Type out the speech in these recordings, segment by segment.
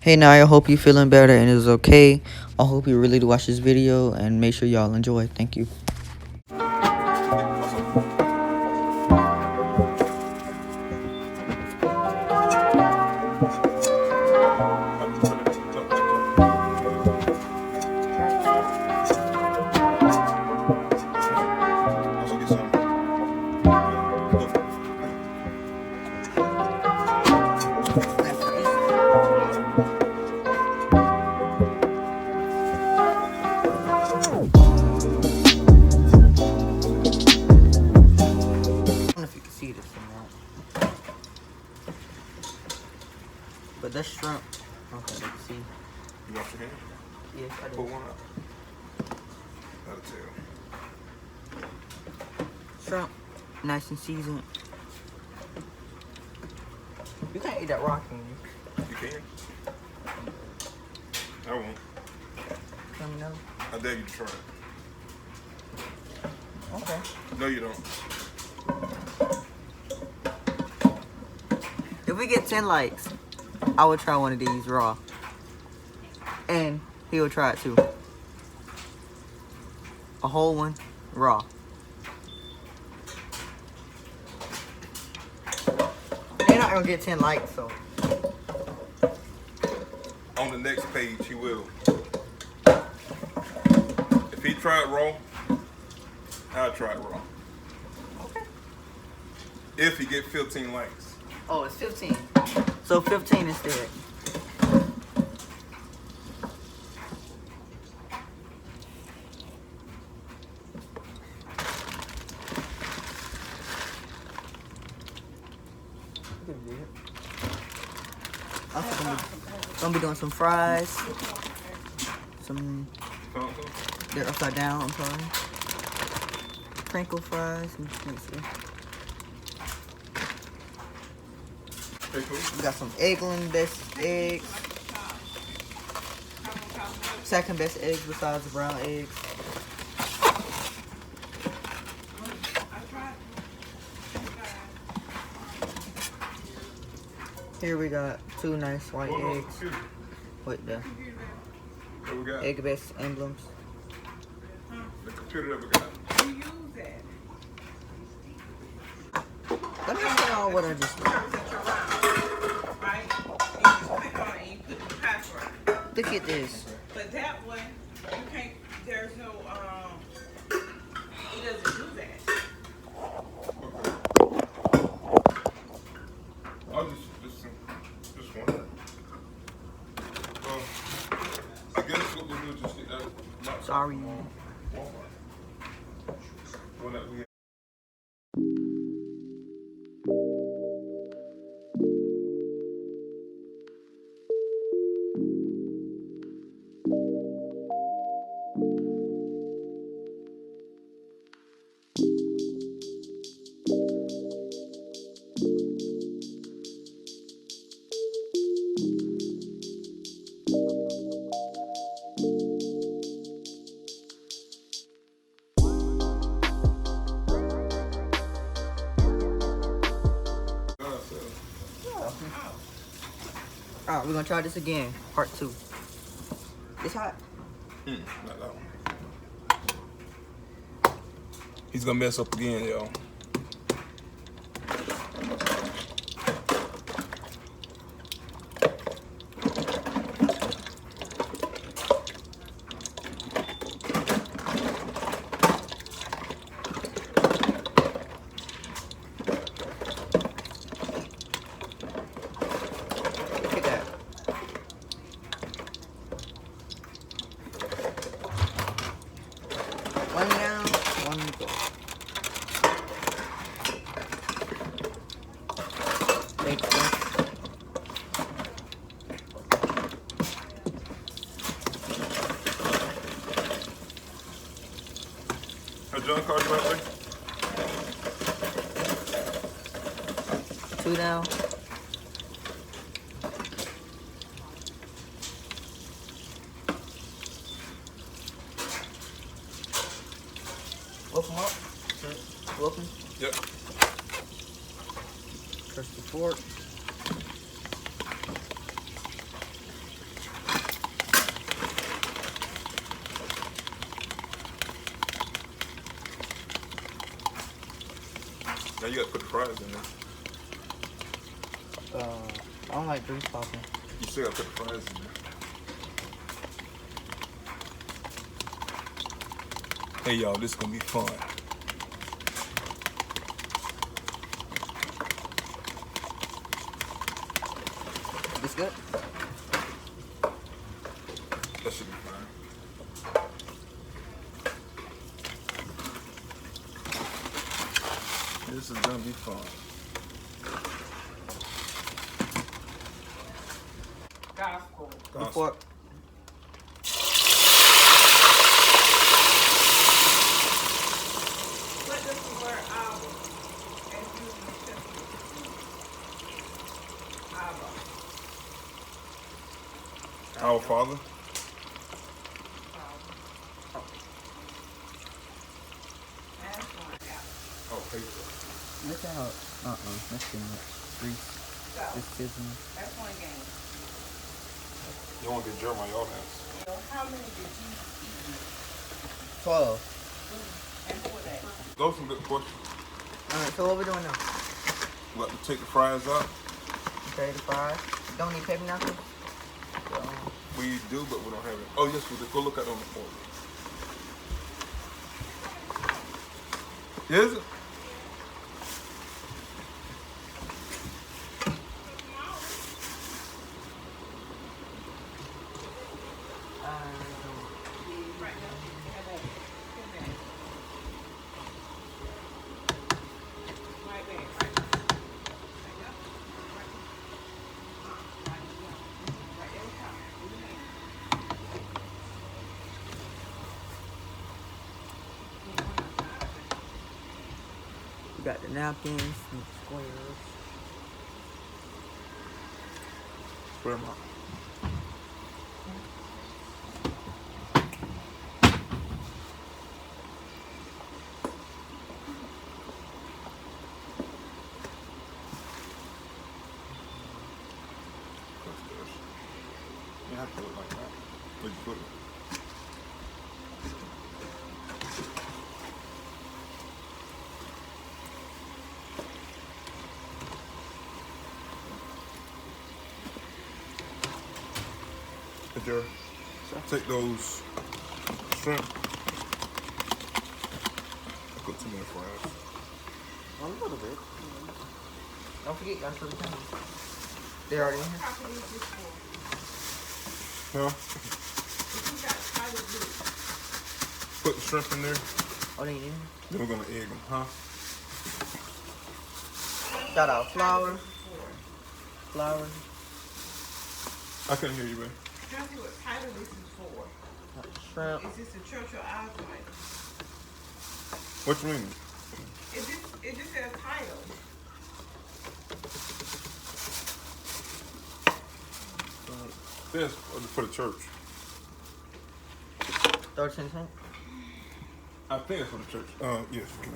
Hey now, I hope you feeling better and it's okay. I hope you really do watch this video and make sure y'all enjoy. Thank you. I don't know if you can see this or not, but that's shrimp. Okay, you can see. You wash your hands? Yes, I Pull do. one out. That'll tell. Shrimp, nice and seasoned. You can't eat that raw, can you? You can. I won't. Let me know. I dare you to try it. Okay. No, you don't. If we get 10 likes, I would try one of these raw. And he will try it too. A whole one, raw. They're not gonna get 10 likes, so. On the next page, he will. If he tried raw, I'll try it raw. Okay. If he get 15 likes. Oh, it's 15. So 15 instead. I'm gonna be doing some fries. Some, they're upside down, I'm sorry. Crinkle fries. Let's see. Hey, cool. We got some Eggland best eggs. Second best eggs besides the brown eggs. Here we got two nice white eggs with the What we got? egg best emblems. The computer that we got. You use that. Let me show y'all what I just did. Right? You just click on it and you put the password. Look at this. But that one, you can't, there's no, it doesn't do that. I'll just one. I guess what we do is just get that. Sorry. Walmart. One that we have. Alright, we're gonna try this again. Part 2. It's hot. Not that one. He's gonna mess up again, y'all. Look at that. One down, one to go. Thanks, guys. Has John called you out there? 2 down. Welcome up. Welcome. Yep. Press the fork. you got to put the fries in there. I don't like grease popping. You still got to put the fries in there. Hey y'all, this is gonna be fun. This good? That should be fine. This is gonna be fun. Gospel. Before. What does the word Abba as used in the Testament mean? Abba. Our Father. That's one apple. Oh, paper. Look out. That's too much. Grease. So, Just sizzling. that's one game. You want to get Jeremiah all that? So, how many did Jesus eat? 12. And for that? Those are some good questions. Alright, so what we doing now? We have to take the fries out. Okay, the fries. Don't need pepper knuckles? So, We do, but we don't have it. Oh, yes, we do. Go look at it on the board. Is it? Right now, you have that. Right there. Right there. Right there. we got the napkins and squares. Square them out. You have to put it like that. Where'd you put it? Hey, Jerry, take those shrimp. I put too many fries. A little bit. Don't forget, y'all show the camera. They're already in here. How can you just for? Huh? You got title blue. Put the shrimp in there. Oh, they in here. Then we're gonna egg them, huh? Got our flour. Flour. I couldn't hear you, babe. Tell me what title this is for. Shrimp. Is this a church or our title? What you mean? It just says title. This for the church. 13 cents. I think it's for the church. Yes. Okay.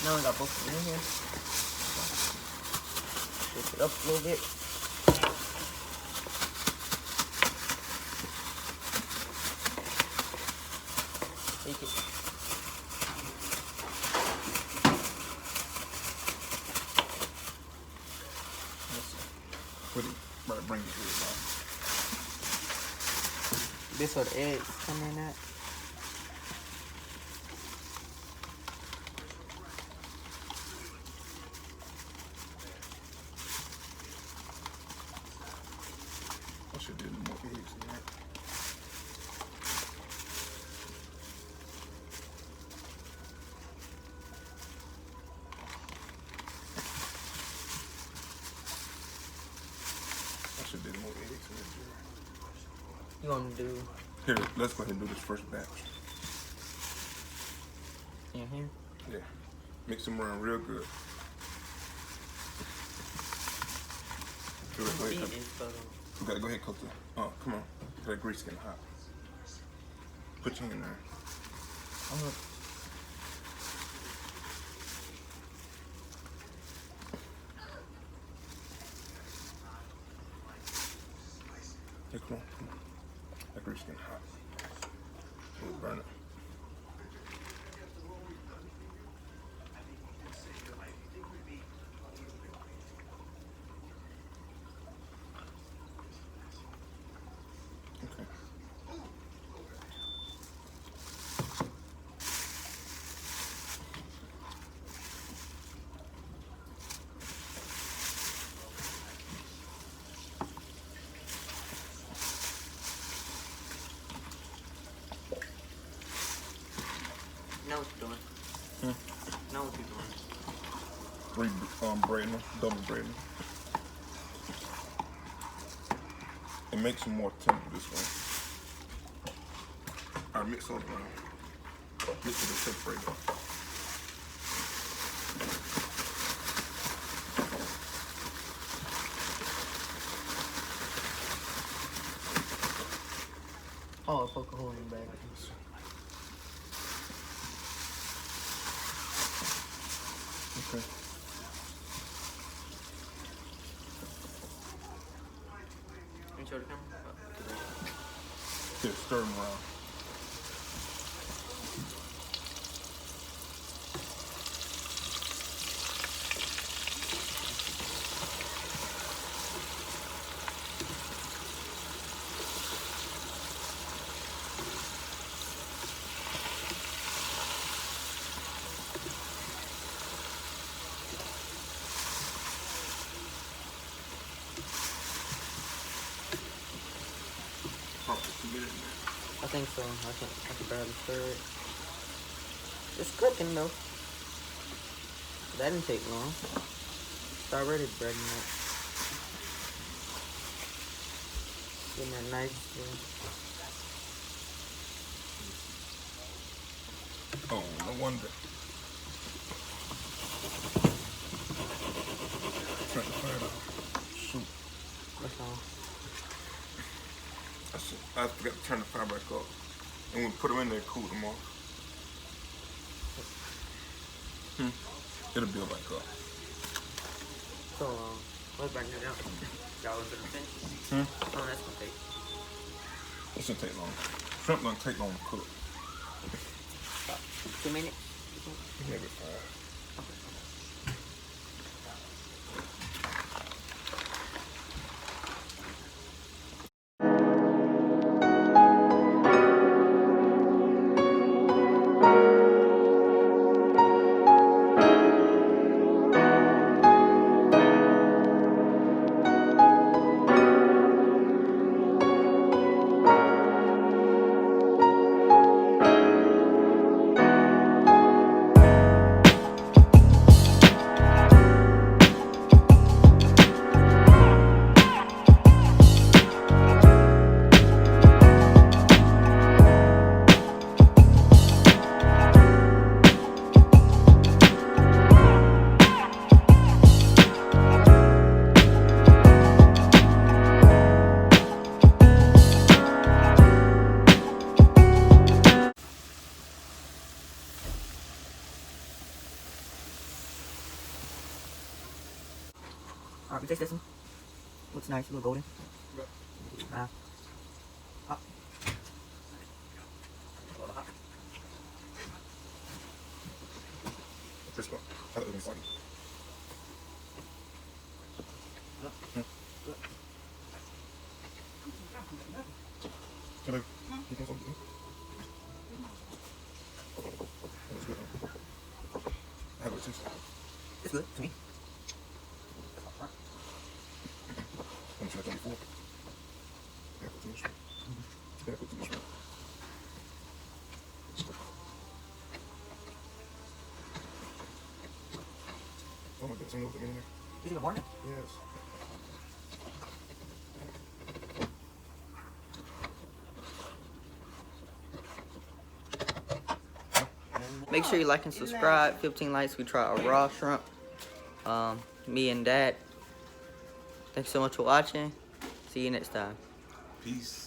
Now we got both of them in here. Shift it up a little bit. Take it. Put it right. Bring it here. This where the eggs come in at. I should do more eggs in that. I should do more eggs in that. You want to do Here, let's go ahead and do this first batch. in here? Yeah. Mix them around real good. Do it, go ahead, cook. You gotta go ahead and cook it. Oh, come on. That grease getting hot. Put your hand in there. I'm gonna, Hey, come on. That grease getting hot. Burn it. Okay. Know what you're doing. Know what you're doing. Braiding them, double braiding. It makes them more tender this way. I mix those around. Mix it and separate them. Oh, I'll poke a hole in the bag. Okay. Can you show the camera? Yeah, stir them around. Probably 2 minutes now. I think so. I can barely stir it. It's cooking though. That didn't take long. It's already breading up. Getting that nice. Oh, no wonder. Turn the fire off. Shoot. What's on? I forgot to turn the fire back up. And we put them in there, cool them off. It'll build back up. So, what's burning it out? Y'all was gonna finish? Oh, that's gonna take. It shouldn't take long. Shrimp don't take long to cook. 2 minutes? Maybe 5. Alright, we taste this one. Looks nice, a little golden. This one. I thought it was funny. Can I? You can something? That's good. How about this? It's good to me. I'm trying to tell you before. Yeah, put in this one. Yeah, put in this one. Oh my God, some of them in there. Is it morning? Yes. Make sure you like and subscribe. 15 likes, we try a raw shrimp. Me and Dad. Thanks so much for watching. See you next time. Peace.